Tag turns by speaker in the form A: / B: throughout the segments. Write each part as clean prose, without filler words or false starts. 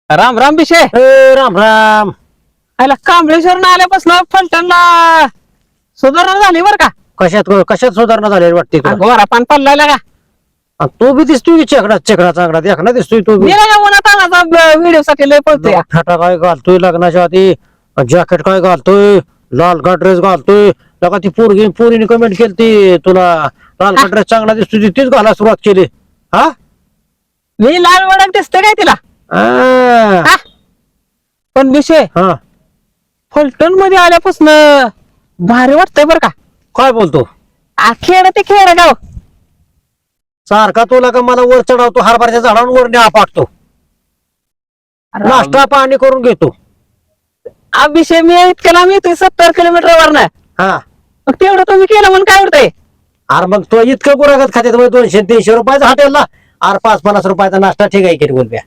A: राम राम विषय
B: राम राम.
A: आयला कांबळेश्वर आल्यापासून फलटणला सुधारणा झाली बर का.
B: कशात कशात सुधारणा झाली वाटते तुला?
A: गोरा पान पडलाय का.
B: आणि तू बी दिसतोय चकडा चकडा चांगला देखना दिसतोय तू बी.
A: मी नाही उन्हात आणाचा व्हिडिओ साठी लय पळतोय.
B: फाटा काय घालतोय लग्नाच्या आधी, जॅकेट काय घालतोय, लाल का ड्रेस घालतोय. लगा ती पोरीने कमेंट केली तुला लाल का ड्रेस चांगला दिसतोय तीच घाला सुरुवात केली. हा
A: मी लाल वडक दिसते काय तिला.
B: हा?
A: पण विषय
B: हा
A: फलटण मध्ये आल्यापासून भारी वाटतंय बर का.
B: काय बोलतो?
A: खेळ ते खेळ गाव
B: सारखा तुला का मला वर चढवतो हरभऱ्याच्या झाडावर वर न्या पाकतो. नाश्ता पाणी करून घेतो.
A: विषय मी इतक्या लांब येतोय 70 किलोमीटर वरनं.
B: हा
A: मग तेवढं तुम्ही केलं म्हणून काय उरतंय.
B: अरे मग तो इतकं गुरागत खाते 200-300 रुपयाचा हॉटेलला अरे 5-50 रुपयाचा नाश्ता ठीक आहे की बोलब्या.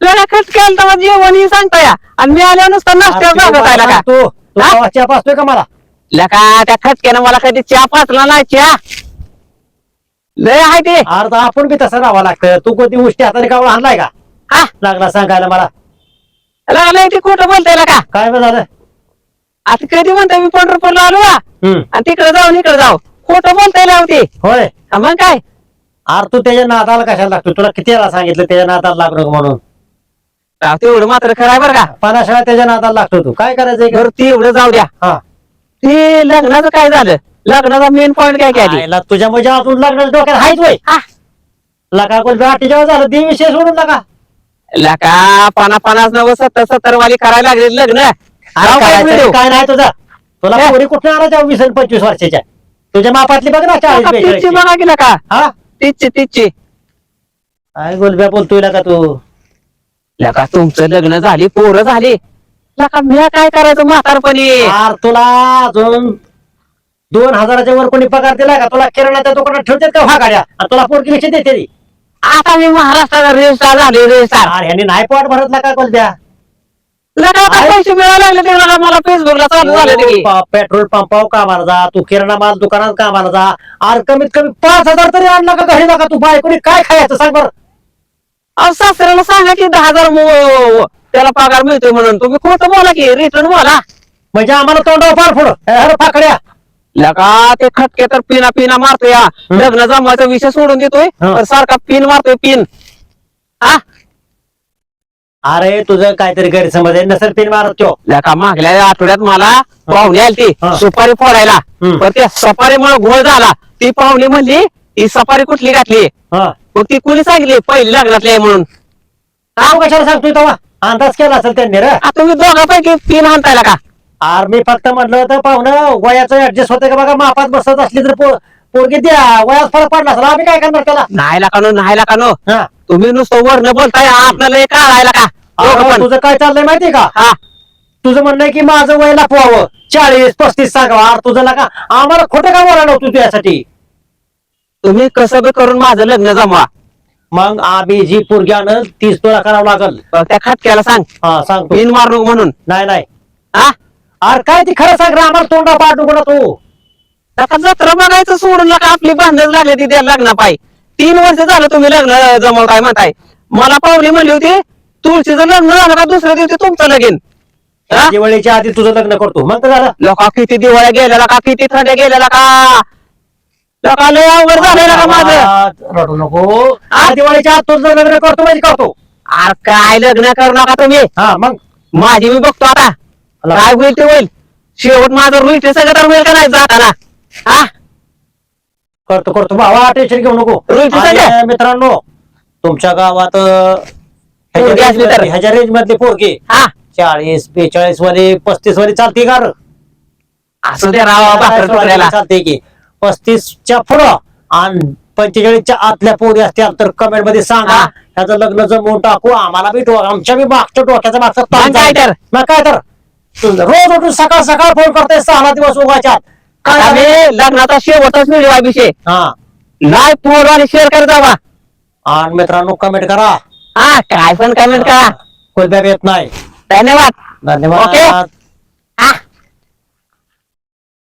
A: लगा खर्च केला तर जेवण ही सांगता या आणि मी आल्या नुसता नाश्त्यावर जागत आहे का.
B: तू चहा पाचतोय का मला?
A: लका त्या खटक्यानं मला कधी चहा पाचला नाही चहा लय आहे ते.
B: अरे आपण बी तसं राहावं लागतं. तू कोणती गोष्टी हाताने कावळा आणलाय का?
A: हा
B: लागला सांगायला मला.
A: लागलाय ते खोटं बोलताय का.
B: काय बरं झालं?
A: आता कधी म्हणताय मी पंढरपूरला आलो आणि तिकडे जाऊन इकडे जाऊ खोटं बोलताय होते.
B: होय
A: मग काय
B: अरे तू त्याच्या नादाला कशाला लागतो? तुला किती वेळा सांगितलं त्याच्या नादाला लागू नको म्हणून.
A: तेवढं मात्र खराय बरं का.
B: 50 वेळा त्याच्या नादाला लागतो. तू काय करायचंय
A: बरं ते एवढं जाऊ द्या.
B: हा
A: ते लग्नाचं काय झालं. लग्नाचा मेन पॉईंट काय काय
B: आईला तुझ्या म्हणजे अजून लग्नाच्या डोक्यात हायच वय. लगा कोण 48 झालं ते विषय सोडून नका.
A: लका 50-50 वाली करायला लागले लग्न.
B: काय नाही तुझं. तुला पोरी कुठे आणायच्या 20-25 वर्षाच्या? तुझ्या मापातली बघ ना 40-42.
A: बघा गेला का.
B: हा
A: तिची
B: काय गोलब्या बोलतोय का तू?
A: लका तुमचं लग्न झाली पोरं झाली लका मी काय करायचं म्हातारपणी.
B: यार तुला अजून 2000च्या वर कोणी पगार दिलाय का? तुला किराणाच्या दुकानात ठेवतात का हा गाड्या? आणि तुला पोरकी लक्ष देते ती?
A: आता मी महाराष्ट्राचा रेस्टार झाले रेस्टार.
B: अरे ह्याने नाही पोट भरत का गोलब्या?
A: लका आता पैसे मिळायला लागले ते लका मला फेसबुकला चालू झाले ते.
B: पेट्रोल पंपावर कामाला जा, तू किराणा माल दुकानात कामाला जा. अरे कमीत कमी 5000 तरी आणला का घरी नका तू? बायकोनी काय खायचं सांग बरं?
A: अहो सासऱ्याला सांगा की 10,000 त्याला पगार मिळतोय म्हणून. तुम्ही खोटं बोला की रिटर्न बोला.
B: म्हणजे आम्हाला तोंडावर पार फोड. अरे फाकड्या
A: लका ते खटके तर पिना मारतोय. लग्न जमवायचा विषय सोडून देतोय तर सारखा पिन मारतोय पिन. हा
B: अरे तुझं काहीतरी गैरसमज आहे. नसेल पिन मारत तो.
A: लका मागल्या आठवड्यात मला पाहुणे आली ती सुपारी फोडायला. पण त्या सफारीमुळे घोळ झाला. ती पाहुणी म्हणली ही सफारी कुठली घातली.
B: हा
A: मग ती कुणी सांगितली पहिली लग्नातली आहे म्हणून.
B: तू कशाला सांगतोय तेव्हा? अंदाज केला असेल त्यांनी रे.
A: तुम्ही दोघांपैकी पिन आणताय का.
B: अरे मी फक्त म्हटलं होतं पाहुणं वयाचं ऍडजस्ट होतं का बघा? मापात बसत असली तर पोरगी द्या. वयात फरक पडला असेल आम्ही काय करणार त्याला?
A: नाही लाकानो
B: हा.
A: तुम्ही नुसतं वर्ण बोलताय आपल्याला एक काढायला का.
B: अरे तुझं काय चाललंय माहितीये का?
A: हा
B: तुझं म्हणणं आहे की माझं वय लपवावं 40-35 सांगावं. अरे तुझं नका आम्हाला खोटं का बोलायला होतं तुझ्यासाठी?
A: तुम्ही कसं बी करून माझं लग्न जमवा.
B: मग आम्ही जी पोरगी आणल तीच तुला करावं लागल.
A: त्या खटक्याला सांग
B: हा सांगतो.
A: पिन मारू म्हणून.
B: नाही
A: हा
B: अरे काय ती खरं सांग रे. आम्हाला तोंडा पाडू ना तू.
A: आता जत्रा बघायचं सोडून नका. आपली भांडण लागली ती त्या लग्ना पायी. 3 वर्ष झालं तुम्ही लग्न जमवताय म्हणताय. मला पाहुणे म्हणली होती तुळशीचं लग्न झालं का दुसऱ्या दिवशी तुमचं लगीन.
B: दिवाळीच्या आधी तुझं लग्न करतो मग तर झालं.
A: लोका किती दिवाळ्या गेलेला का किती थंड्या गेलेला का. लोका लय अवघड झालेला का माझं.
B: रडू नको. दिवाळीच्या आत तुझं लग्न करतो म्हणजे करतो.
A: अरे काय लग्न करू नका तुम्ही.
B: हा मग
A: माझी मी बघतो आता काय होईल ते होईल. शेवट माझं रुईट सगळं तर होईल का नाही जाताना. हा
B: करतो भावा टेन्शन घेऊ नको. आणि मित्रांनो तुमच्या गावात
A: पोरगी असली तर.
B: ह्याच्या रेंज मधली पोरगी
A: हा
B: 40-42 वाली 35 वाली चालते का रे?
A: असू द्या राव भाकर तुकड्याला.
B: चालते की 35च्या पुढं आणि 45च्या आतल्या पोरी असतील तर कमेंट मध्ये सांगा. ह्याचं लग्न जमवून टाकू. आम्हाला बी आमच्या बी मागच्या डोक्याचा मागचा ताण
A: काय तर.
B: मग काय तर रोज उठून सकाळ फोन करते 6 दिवस उगाच्या.
A: काय लग्नाचा शेवटच व्हिडिओ आहे विषय.
B: हा
A: नाही फोन आणि शेअर करत जावा.
B: आणि मित्रांनो कमेंट करा.
A: हा काय पण कमेंट करा.
B: कोणत्या येत नाही.
A: धन्यवाद.
B: धन्यवाद.